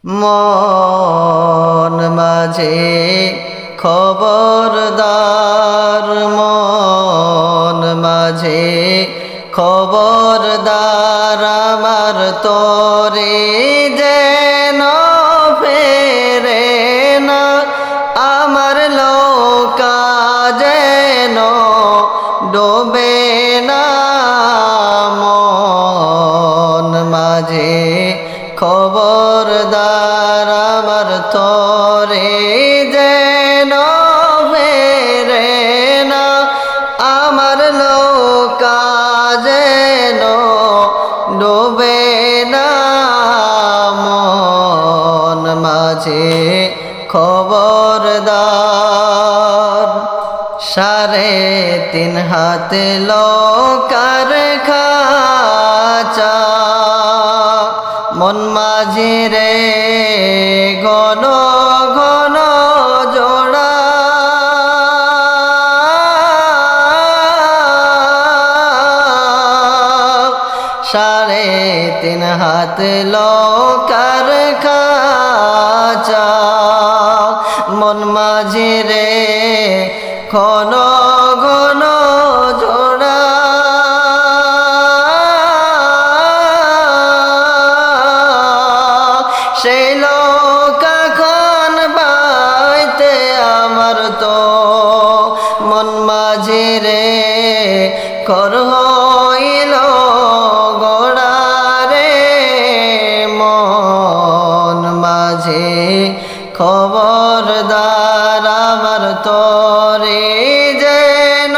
মন মাঝে খবরদার, মন মাঝে খবরদার, আমার তোরে যেন ফেরে না, আমার নৌকা যেন ডোবে না। মন মাঝে খবরদার, আমার তোরে যেন ফেরে না, আমার নৌকা যেন ডোবে না। মন মাঝে খবরদার, 3.5 হাত লৌকার খাঁচা, মন মাঝে রে ঘন ঘন জোড়া। 3.5 হাত লৌকার খাঁচা, মন মাঝে রে ঘন ঘন জোড়া। সেই নৌকা খান বাইতে আমার তো মন মাঝে রে কর হইল গোড়া রে। মন মাঝে খবরদার, আমার তোরে যেন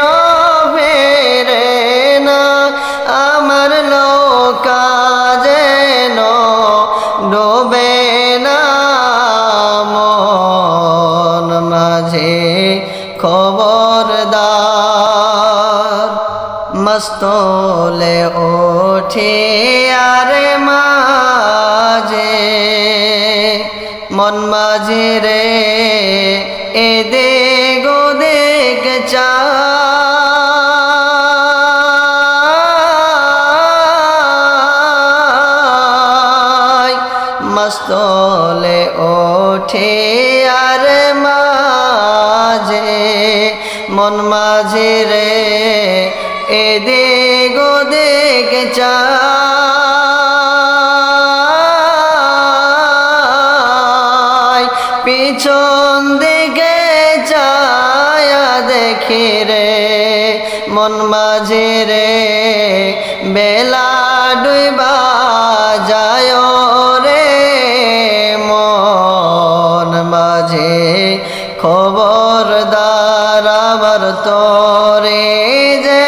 ফেরে না, আমার নৌকা যেন ডোবে না। মন মাঝে খবরদার, মস্তলে ওঠে আর মাঝে, মন মাঝে রে এদিক ওদিক চায়, মস্তলে ওঠে আর মাঝে, মন মাঝে রে এদিক ওদিক চায়। পিছন দিকে চায়া দেখি রে মন মাঝে রে বেলা ডুইবা যায় রে। মন মাঝে খবরদার, আমার তোরে যে